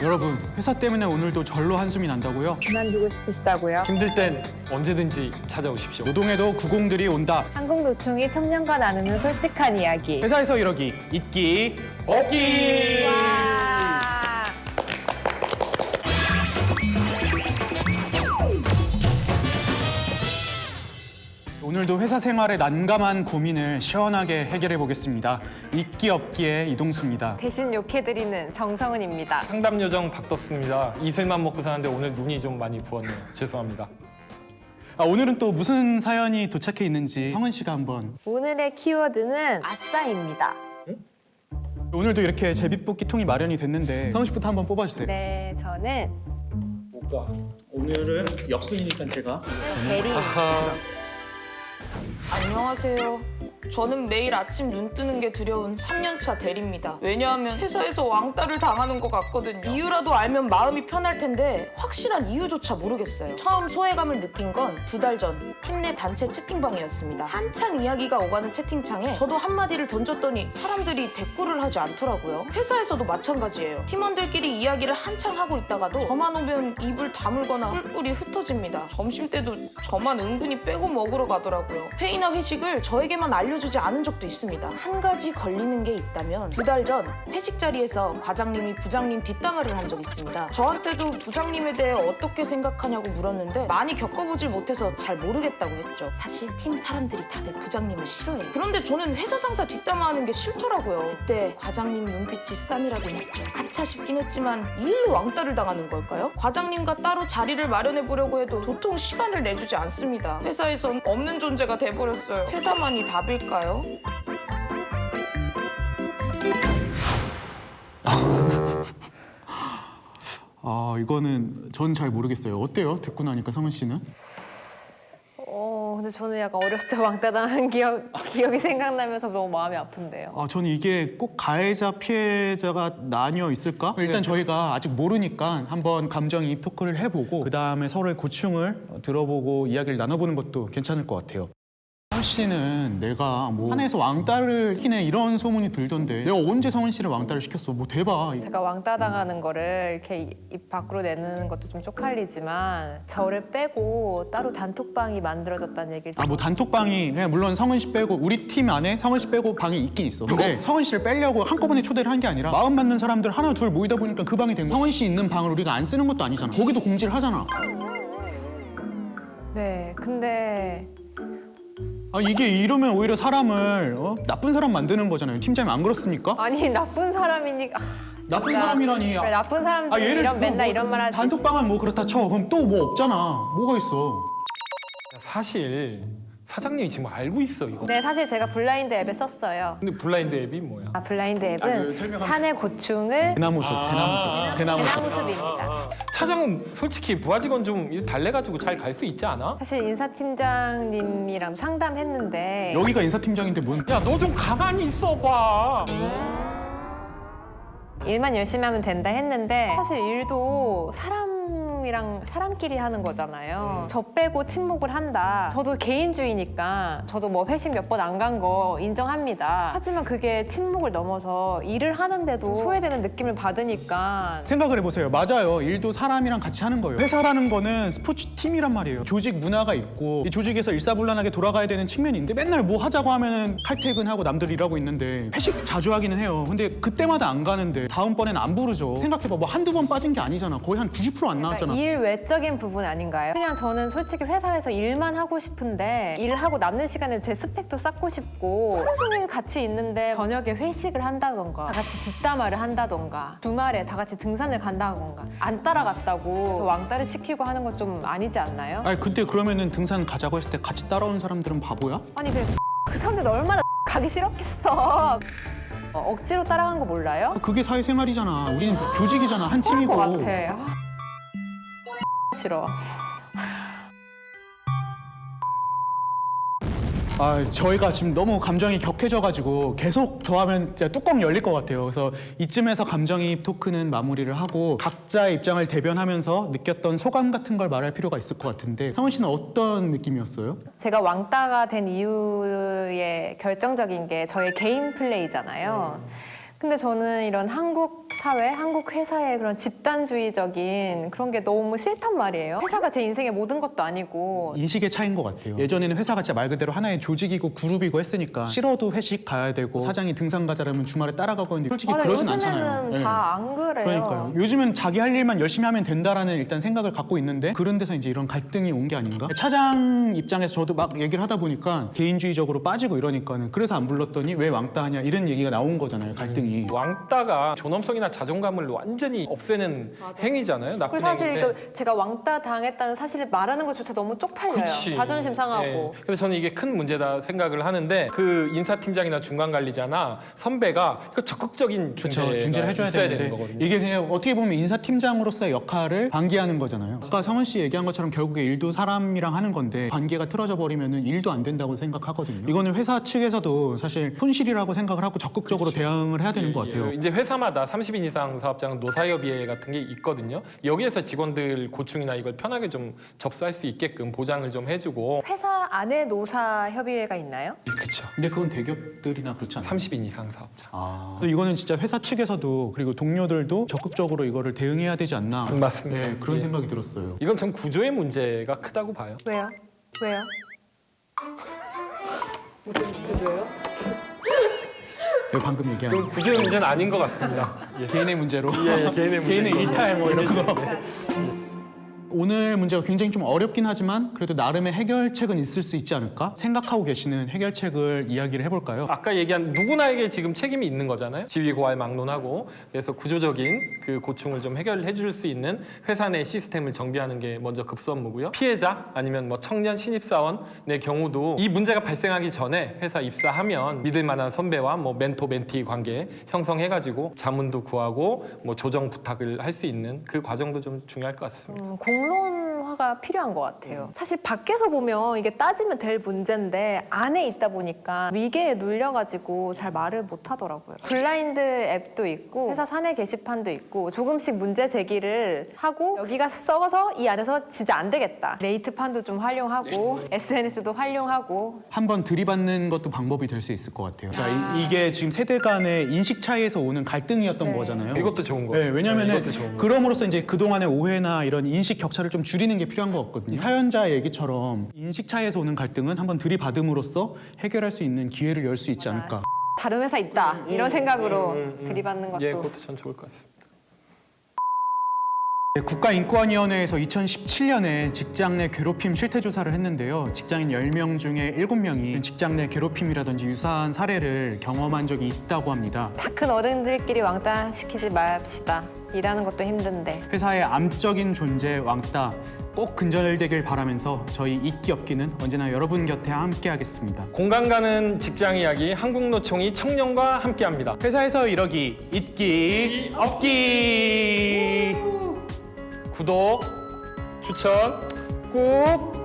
여러분, 회사 때문에 오늘도 절로 한숨이 난다고요? 그만두고 싶으시다고요? 힘들 땐 언제든지 찾아오십시오. 노동에도 90들이 온다. 한국노총이 청년과 나누는 솔직한 이야기. 회사에서 이러기, 있기, 없기. 와. 오늘도 회사 생활의 난감한 고민을 시원하게 해결해 보겠습니다. 있기 없기의 이동수입니다. 대신 욕해드리는 정성은입니다. 상담 요정 박덕수입니다. 이슬만 먹고 사는데 오늘 눈이 좀 많이 부었네요. 죄송합니다. 오늘은 또 무슨 사연이 도착해 있는지 성은 씨가 한번. 오늘의 키워드는 아싸입니다. 오늘도 이렇게 제비뽑기 통이 마련이 됐는데 성은 씨부터 한번 뽑아주세요. 네, 저는 뭐가? 오늘은 역순이니까 제가. 대리. 아하. 안녕하세요. 저는 매일 아침 눈 뜨는 게 두려운 3년차 대리입니다. 왜냐하면 회사에서 왕따를 당하는 것 같거든요. 이유라도 알면 마음이 편할 텐데 확실한 이유조차 모르겠어요. 처음 소외감을 느낀 건 2달 전 팀 내 단체 채팅방이었습니다. 한창 이야기가 오가는 채팅창에 저도 한마디를 던졌더니 사람들이 댓글을 하지 않더라고요. 회사에서도 마찬가지예요. 팀원들끼리 이야기를 한창 하고 있다가도 저만 오면 입을 다물거나 뿔뿔이 흩어집니다. 점심때도 저만 은근히 빼고 먹으러 가더라고요. 회의나 회식을 저에게만 알려주지 않은 적도 있습니다. 한 가지 걸리는 게 있다면 2달 전 회식 자리에서 과장님이 부장님 뒷담화를 한 적이 있습니다. 저한테도 부장님에 대해 어떻게 생각하냐고 물었는데 많이 겪어보질 못해서 잘 모르겠다고 했죠. 사실 팀 사람들이 다들 부장님을 싫어해요. 그런데 저는 회사 상사 뒷담화하는 게 싫더라고요. 그때 과장님 눈빛이 싸늘하긴 했죠. 아차 싶긴 했지만 이 일로 왕따를 당하는 걸까요? 과장님과 따로 자리를 마련해 보려고 해도 도통 시간을 내주지 않습니다. 회사에선 없는 존재가 돼버렸어요. 회사만이 답일까요? 이거는 전 잘 모르겠어요. 어때요? 듣고 나니까 성은 씨는? 근데 저는 약간 어렸을 때 왕따 당한 기억이 생각나면서 너무 마음이 아픈데요. 저는 이게 꼭 가해자, 피해자가 나뉘어 있을까? 일단 저희가 아직 모르니까 한번 감정이입 토크를 해보고 그다음에 서로의 고충을 들어보고 이야기를 나눠보는 것도 괜찮을 것 같아요. 성은 씨는 내가 뭐 한해서 왕따를 시키네 이런 소문이 들던데 내가 언제 성은 씨를 왕따를 시켰어? 뭐 대박. 제가 왕따 당하는 거를 이렇게 입 밖으로 내는 것도 좀 쪽팔리지만 저를 빼고 따로 단톡방이 만들어졌다는 얘기를 뭐 단톡방이 그냥 물론 성은 씨 빼고 우리 팀 안에 성은 씨 빼고 방이 있긴 있어. 근데 성은 씨를 빼려고 한꺼번에 초대를 한 게 아니라 마음 맞는 사람들 하나 둘 모이다 보니까 그 방이 된 거야. 성은 씨 있는 방을 우리가 안 쓰는 것도 아니잖아. 거기도 공지를 하잖아. 네, 근데 이게 이러면 오히려 사람을 나쁜 사람 만드는 거잖아요. 팀장님 안 그렇습니까? 아니 나쁜 사람이니까 나쁜 사람이라니. 그래, 나쁜 사람들이 예를 이런 들어 맨날 이런 말 하지. 단톡방은 뭐 그렇다 쳐. 그럼 또 뭐 없잖아. 뭐가 있어? 사실 사장님이 지금 알고 있어 이거. 네, 사실 제가 블라인드 앱에 썼어요. 근데 블라인드 앱이 뭐야? 블라인드 앱은 설명하면- 사내 고충을 대나무숲. 대나무숲입니다. 차장은 솔직히 부하 직원 좀 달래가지고 잘 갈 수 있지 않아? 사실 인사팀장님이랑 상담했는데 여기가 인사팀장인데 뭔? 야 너 좀 가만히 있어봐. 일만 열심히 하면 된다 했는데 사실 일도 사람끼리 하는 거잖아요. 저 빼고 침묵을 한다. 저도 개인주의니까 저도 뭐 회식 몇 번 안 간 거 인정합니다. 하지만 그게 침묵을 넘어서 일을 하는데도 소외되는 느낌을 받으니까 생각을 해보세요. 맞아요. 일도 사람이랑 같이 하는 거예요. 회사라는 거는 스포츠 팀이란 말이에요. 조직 문화가 있고 이 조직에서 일사불란하게 돌아가야 되는 측면인데 맨날 뭐 하자고 하면은 칼퇴근하고 남들 일하고 있는데 회식 자주 하기는 해요. 근데 그때마다 안 가는데 다음번엔 안 부르죠. 생각해봐. 뭐 한두 번 빠진 게 아니잖아. 거의 한 90% 안 나왔잖아. 일 외적인 부분 아닌가요? 그냥 저는 솔직히 회사에서 일만 하고 싶은데 일을 하고 남는 시간에 제 스펙도 쌓고 싶고 하루 종일 같이 있는데 저녁에 회식을 한다던가 다 같이 뒷담화를 한다던가 주말에 다 같이 등산을 간다던가 안 따라갔다고 저 왕따를 시키고 하는 건 좀 아니지 않나요? 그때 그러면은 등산 가자고 했을 때 같이 따라온 사람들은 바보야? 아니 그 사람들 얼마나 가기 싫었겠어. 억지로 따라간 거 몰라요? 그게 사회생활이잖아. 우리는 조직이잖아. 한 그럴 팀이고. 것 같아. 싫어. 저희가 지금 너무 감정이 격해져가지고 계속 더 하면 진짜 뚜껑 열릴 것 같아요. 그래서 이쯤에서 감정이입 토크는 마무리를 하고 각자의 입장을 대변하면서 느꼈던 소감 같은 걸 말할 필요가 있을 것 같은데 성은 씨는 어떤 느낌이었어요? 제가 왕따가 된 이유의 결정적인 게 저의 개인 플레이잖아요. 근데 저는 이런 한국 사회, 한국 회사의 그런 집단주의적인 그런 게 너무 싫단 말이에요. 회사가 제 인생의 모든 것도 아니고. 인식의 차이인 것 같아요. 예전에는 회사가 진짜 말 그대로 하나의 조직이고 그룹이고 했으니까 싫어도 회식 가야 되고 사장이 등산 가자라면 주말에 따라가고 했는데 솔직히 맞아, 그러진 요즘에는 않잖아요. 예. 다 안 그래요. 그러니까요. 요즘은 자기 할 일만 열심히 하면 된다라는 일단 생각을 갖고 있는데 그런 데서 이제 이런 갈등이 온 게 아닌가? 차장 입장에서 저도 막 얘기를 하다 보니까 개인주의적으로 빠지고 이러니까는 그래서 안 불렀더니 왜 왕따 하냐 이런 얘기가 나온 거잖아요. 갈등이. 왕따가 존엄성이나 자존감을 완전히 없애는 행위잖아요. 나쁜 그리고 사실 행위인데. 이거 제가 왕따 당했다는 사실을 말하는 것조차 너무 쪽팔려요. 그치. 자존심 상하고. 예. 그래서 저는 이게 큰 문제다 생각을 하는데 그 인사팀장이나 중간관리자나 선배가 이거 적극적인 중재를 해줘야 있어야 되는데 되는 거거든요. 이게 그냥 어떻게 보면 인사팀장으로서의 역할을 방기하는 거잖아요. 아까 성원 씨 얘기한 것처럼 결국에 일도 사람이랑 하는 건데 관계가 틀어져 버리면 일도 안 된다고 생각하거든요. 이거는 회사 측에서도 사실 손실이라고 생각을 하고 적극적으로 대응을 해야 되는 것 같아요. 이제 회사마다 30인 이상 사업장은 노사협의회 같은 게 있거든요. 여기에서 직원들 고충이나 이걸 편하게 좀 접수할 수 있게끔 보장을 좀 해주고. 회사 안에 노사협의회가 있나요? 그렇죠. 근데 그건 대기업들이나 그렇지 않아요? 30인 이상 사업장. 그래서 이거는 진짜 회사 측에서도 그리고 동료들도 적극적으로 이거를 대응해야 되지 않나. 맞습니다. 네, 그런 예. 생각이 들었어요. 이건 전 구조의 문제가 크다고 봐요. 왜요? 왜요? 무슨 구조예요? 내가 방금 얘기한 그건 구조의 문제는 아닌 것 같습니다. 예. 개인의 문제로. 예, 개인의 문제. 개인의 일탈 뭐 이런 거. 오늘 문제가 굉장히 좀 어렵긴 하지만 그래도 나름의 해결책은 있을 수 있지 않을까? 생각하고 계시는 해결책을 이야기를 해볼까요? 아까 얘기한 누구나에게 지금 책임이 있는 거잖아요. 지위 고할 막론하고 그래서 구조적인 그 고충을 좀 해결해 줄 수 있는 회사 내 시스템을 정비하는 게 먼저 급선무고요. 피해자 아니면 뭐 청년 신입사원의 경우도 이 문제가 발생하기 전에 회사 입사하면 믿을 만한 선배와 뭐 멘토 멘티 관계 형성해가지고 자문도 구하고 뭐 조정 부탁을 할 수 있는 그 과정도 좀 중요할 것 같습니다. 공론화가 필요한 것 같아요. 사실 밖에서 보면 이게 따지면 될 문제인데 안에 있다 보니까 위계에 눌려가지고 잘 말을 못 하더라고요. 블라인드 앱도 있고 회사 사내 게시판도 있고 조금씩 문제 제기를 하고 여기가 썩어서 이 안에서 진짜 안 되겠다. 레이트판도 좀 활용하고 SNS도 활용하고 한번 들이받는 것도 방법이 될 수 있을 것 같아요. 그러니까 이게 지금 세대 간의 인식 차이에서 오는 갈등이었던 네. 거잖아요. 이것도 좋은 거예요. 네, 왜냐면은 이것도 좋은 거예요. 그럼으로써 이제 그동안의 오해나 이런 인식 격차를 좀 줄이는 게 필요한 것 같거든요. 사연자 얘기처럼 인식 차이에서 오는 갈등은 한번 들이받음으로써 해결할 수 있는 기회를 열 수 있지 않을까. 다른 회사 있다 이런 생각으로 들이받는 것도 예, 그것도 전 좋을 것 같습니다. 네, 국가인권위원회에서 2017년에 직장 내 괴롭힘 실태 조사를 했는데요. 직장인 10명 중에 7명이 직장 내 괴롭힘이라든지 유사한 사례를 경험한 적이 있다고 합니다. 다 큰 어른들끼리 왕따 시키지 맙시다. 일하는 것도 힘든데. 회사의 암적인 존재 왕따 꼭 근절되길 바라면서 저희 있기 없기는 언제나 여러분 곁에 함께하겠습니다. 공감 가는 직장 이야기 한국노총이 청년과 함께합니다. 회사에서 이러기 있기 없기. 구독, 추천 꾹